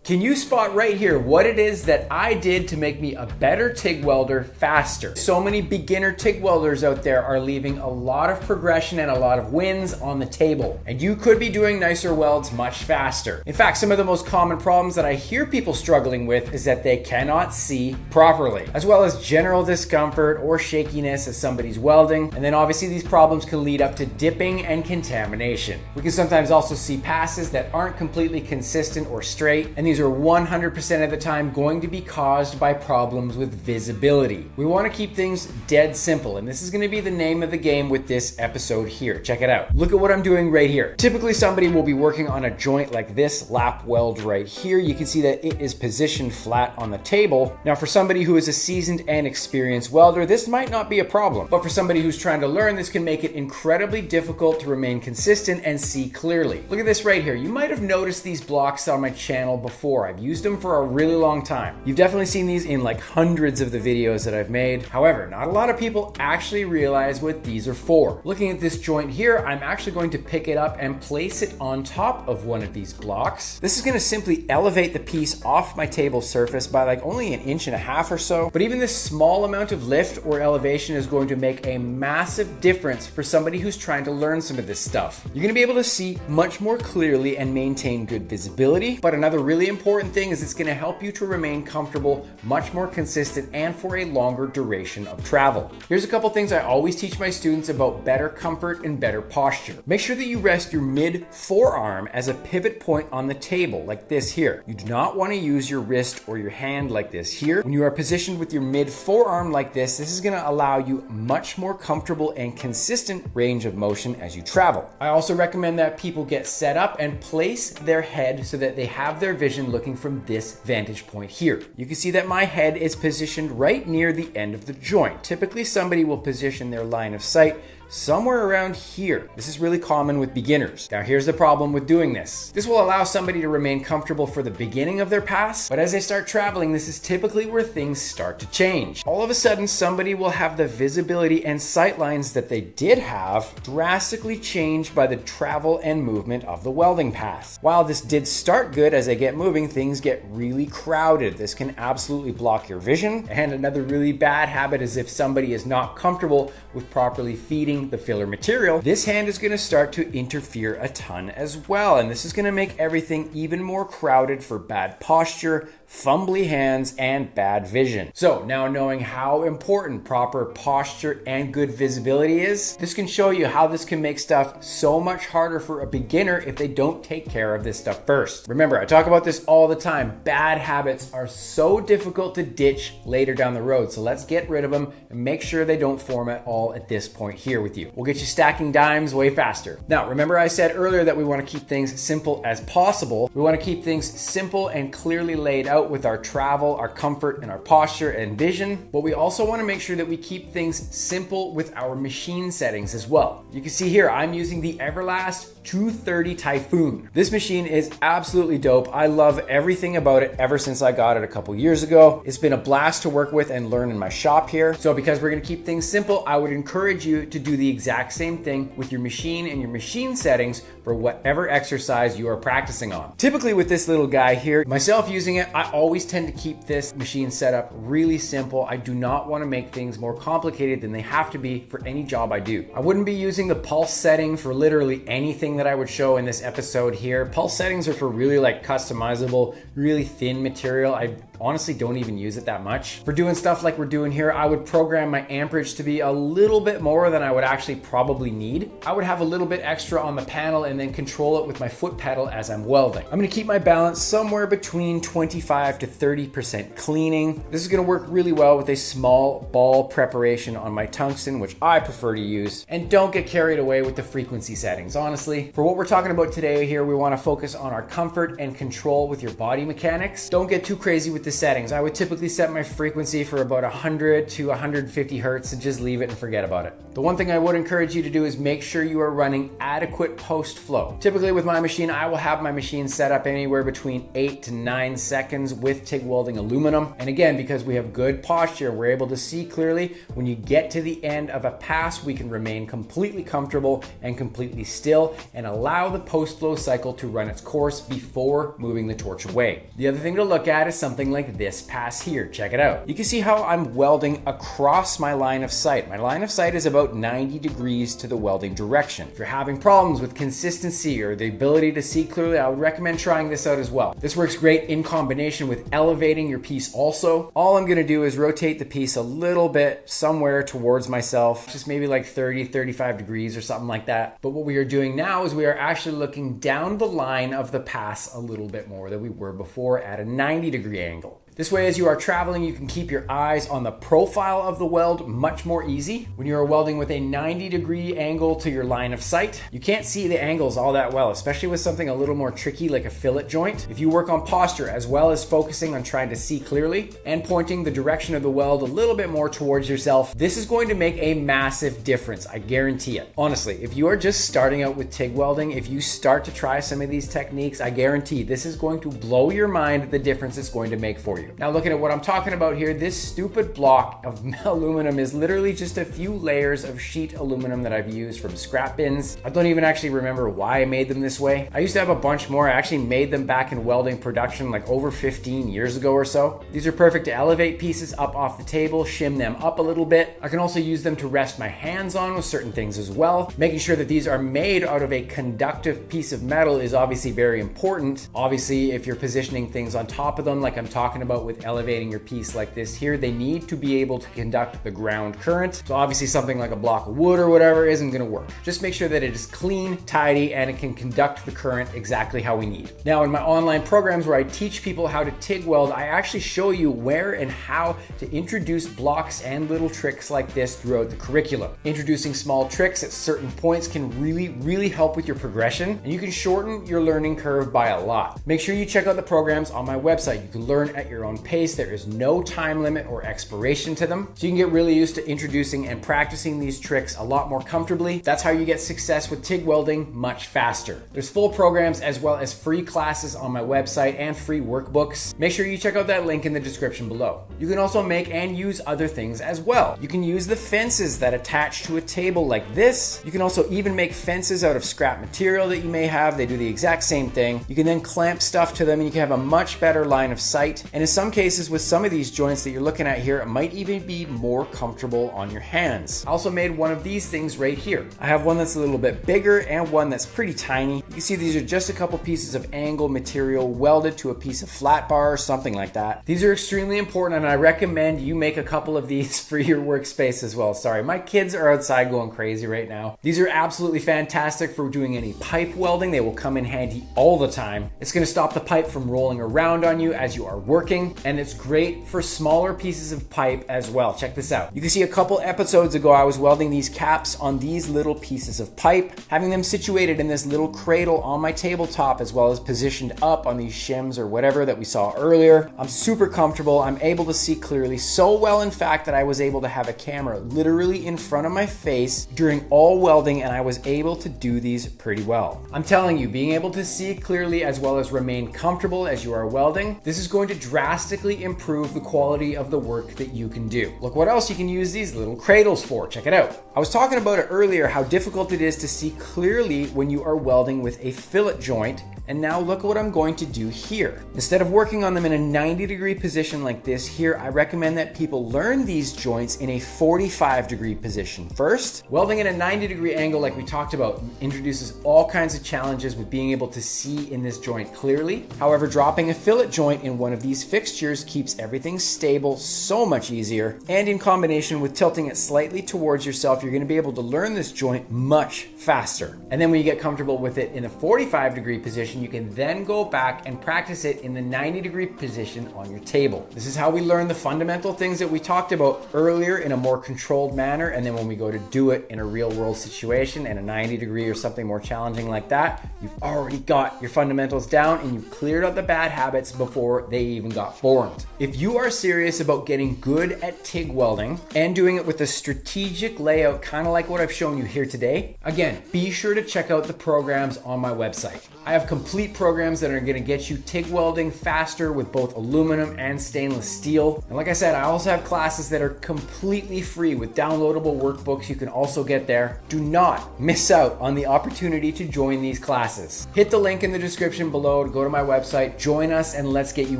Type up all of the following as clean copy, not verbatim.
Can you spot right here what it is that I did to make me a better TIG welder faster? So many beginner TIG welders out there are leaving a lot of progression and a lot of wins on the table, and you could be doing nicer welds much faster. In fact, some of the most common problems that I hear people struggling with is that they cannot see properly, as well as general discomfort or shakiness as somebody's welding. And then obviously these problems can lead up to dipping and contamination. We can sometimes also see passes that aren't completely consistent or straight, and these are 100% of the time going to be caused by problems with visibility. We want to keep things dead simple, and this is going to be the name of the game with this episode here. Check it out. Look at what I'm doing right here. Typically somebody will be working on a joint like this lap weld right here. You can see that it is positioned flat on the table. Now for somebody who is a seasoned and experienced welder, this might not be a problem, but for somebody who's trying to learn, this can make it incredibly difficult to remain consistent and see clearly. Look at this right here. You might have noticed these blocks on my channel before. I've used them for a really long time. You've definitely seen these in like hundreds of the videos that I've made. However, not a lot of people actually realize what these are for. Looking at this joint here, I'm actually going to pick it up and place it on top of one of these blocks. This is going to simply elevate the piece off my table surface by like only 1.5 inches or so. But even this small amount of lift or elevation is going to make a massive difference for somebody who's trying to learn some of this stuff. You're going to be able to see much more clearly and maintain good visibility. But another really important thing is it's going to help you to remain comfortable, much more consistent, and for a longer duration of travel. Here's a couple things I always teach my students about better comfort and better posture. Make sure that you rest your mid forearm as a pivot point on the table, like this here. You do not want to use your wrist or your hand like this here. When you are positioned with your mid forearm like this is going to allow you much more comfortable and consistent range of motion as you travel. I also recommend that people get set up and place their head so that they have their vision looking from this vantage point here. You can see that my head is positioned right near the end of the joint. Typically somebody will position their line of sight somewhere around here. This is really common with beginners. Now here's the problem with doing this. This will allow somebody to remain comfortable for the beginning of their pass, but as they start traveling, this is typically where things start to change. All of a sudden, somebody will have the visibility and sight lines that they did have drastically changed by the travel and movement of the welding pass. While this did start good, as they get moving, things get really crowded. This can absolutely block your vision. And another really bad habit is if somebody is not comfortable with properly feeding the filler material, this hand is going to start to interfere a ton as well. And this is going to make everything even more crowded for bad posture, fumbly hands, and bad vision. So now knowing how important proper posture and good visibility is, this can show you how this can make stuff so much harder for a beginner if they don't take care of this stuff first. Remember, I talk about this all the time. Bad habits are so difficult to ditch later down the road. So let's get rid of them and make sure they don't form at all at this point here with you. We'll get you stacking dimes way faster. Now, remember I said earlier that we want to keep things simple as possible. We want to keep things simple and clearly laid out with our travel, our comfort, and our posture and vision. But we also want to make sure that we keep things simple with our machine settings as well. You can see here, I'm using the Everlast 230 Typhoon. This machine is absolutely dope. I love everything about it ever since I got it a couple years ago. It's been a blast to work with and learn in my shop here. So because we're going to keep things simple, I would encourage you to do the exact same thing with your machine and your machine settings for whatever exercise you are practicing on. Typically with this little guy here, myself using it, I always tend to keep this machine setup really simple. I do not want to make things more complicated than they have to be for any job I do. I wouldn't be using the pulse setting for literally anything that I would show in this episode here. Pulse settings are for really like customizable, really thin material. I honestly don't even use it that much. For doing stuff like we're doing here, I would program my amperage to be a little bit more than I would actually probably need. I would have a little bit extra on the panel and then control it with my foot pedal as I'm welding. I'm gonna keep my balance somewhere between 25 to 30% cleaning. This is gonna work really well with a small ball preparation on my tungsten, which I prefer to use. And don't get carried away with the frequency settings. Honestly, for what we're talking about today here, we wanna focus on our comfort and control with your body mechanics. Don't get too crazy with the settings. I would typically set my frequency for about 100 to 150 hertz and just leave it and forget about it. The one thing I I would encourage you to do is make sure you are running adequate post flow. Typically with my machine, I will have my machine set up anywhere between 8 to 9 seconds with TIG welding aluminum. And again, because we have good posture, we're able to see clearly. When you get to the end of a pass, we can remain completely comfortable and completely still and allow the post flow cycle to run its course before moving the torch away. The other thing to look at is something like this pass here. Check it out. You can see how I'm welding across my line of sight. My line of sight is about 90 degrees to the welding direction. If you're having problems with consistency or the ability to see clearly, I would recommend trying this out as well. This works great in combination with elevating your piece also. All I'm gonna do is rotate the piece a little bit somewhere towards myself, just maybe like 30, 35 degrees or something like that. But what we are doing now is we are actually looking down the line of the pass a little bit more than we were before at a 90-degree angle. This way, as you are traveling, you can keep your eyes on the profile of the weld much more easy. When you are welding with a 90-degree angle to your line of sight, you can't see the angles all that well, especially with something a little more tricky like a fillet joint. If you work on posture as well as focusing on trying to see clearly and pointing the direction of the weld a little bit more towards yourself, this is going to make a massive difference. I guarantee it. Honestly, if you are just starting out with TIG welding, if you start to try some of these techniques, I guarantee this is going to blow your mind the difference it's going to make for you. Now looking at what I'm talking about here, this stupid block of aluminum is literally just a few layers of sheet aluminum that I've used from scrap bins. I don't even actually remember why I made them this way. I used to have a bunch more. I actually made them back in welding production like over 15 years ago or so. These are perfect to elevate pieces up off the table, shim them up a little bit. I can also use them to rest my hands on with certain things as well. Making sure that these are made out of a conductive piece of metal is obviously very important. Obviously, if you're positioning things on top of them, like I'm talking about with elevating your piece like this here, they need to be able to conduct the ground current. So obviously something like a block of wood or whatever isn't gonna work. Just make sure that it is clean, tidy, and it can conduct the current exactly how we need. Now in my online programs where I teach people how to TIG weld, I actually show you where and how to introduce blocks and little tricks like this throughout the curriculum. Introducing small tricks at certain points can really help with your progression, and you can shorten your learning curve by a lot. Make sure you check out the programs on my website. You can learn at your own pace. There is no time limit or expiration to them. So you can get really used to introducing and practicing these tricks a lot more comfortably. That's how you get success with TIG welding much faster. There's full programs as well as free classes on my website and free workbooks. Make sure you check out that link in the description below. You can also make and use other things as well. You can use the fences that attach to a table like this. You can also even make fences out of scrap material that you may have. They do the exact same thing. You can then clamp stuff to them and you can have a much better line of sight. And in some cases with some of these joints that you're looking at here, it might even be more comfortable on your hands. I also made one of these things right here. I have one that's a little bit bigger and one that's pretty tiny. You can see these are just a couple pieces of angle material welded to a piece of flat bar or something like that. These are extremely important and I recommend you make a couple of these for your workspace as well. Sorry, my kids are outside going crazy right now. These are absolutely fantastic for doing any pipe welding. They will come in handy all the time. It's going to stop the pipe from rolling around on you as you are working, and it's great for smaller pieces of pipe as well. Check this out. You can see a couple episodes ago I was welding these caps on these little pieces of pipe, having them situated in this little cradle on my tabletop as well as positioned up on these shims or whatever that we saw earlier. I'm super comfortable. I'm able to see clearly, so well in fact that I was able to have a camera literally in front of my face during all welding, and I was able to do these pretty well. I'm telling you, being able to see clearly as well as remain comfortable as you are welding, this is going to drastically improve the quality of the work that you can do. Look what else you can use these little cradles for. Check it out. I was talking about it earlier, how difficult it is to see clearly when you are welding with a fillet joint. And now look at what I'm going to do here. Instead of working on them in a 90-degree position like this here, I recommend that people learn these joints in a 45-degree position first. Welding at a 90-degree angle, like we talked about, introduces all kinds of challenges with being able to see in this joint clearly. However, dropping a fillet joint in one of these fixtures keeps everything stable so much easier. And in combination with tilting it slightly towards yourself, you're going to be able to learn this joint much faster. And then when you get comfortable with it in a 45-degree position, you can then go back and practice it in the 90-degree position on your table. This is how we learn the fundamental things that we talked about earlier in a more controlled manner, and then when we go to do it in a real-world situation in a 90-degree or something more challenging like that, you've already got your fundamentals down and you've cleared out the bad habits before they even got got formed. If you are serious about getting good at TIG welding and doing it with a strategic layout, kind of like what I've shown you here today, again, be sure to check out the programs on my website. I have complete programs that are going to get you TIG welding faster with both aluminum and stainless steel. And like I said, I also have classes that are completely free with downloadable workbooks you can also get there. Do not miss out on the opportunity to join these classes. Hit the link in the description below to go to my website, join us, and let's get you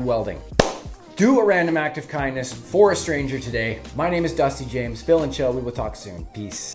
welding. Do a random act of kindness for a stranger today. My name is Dusty James. Phil and Chill. We will talk soon. Peace.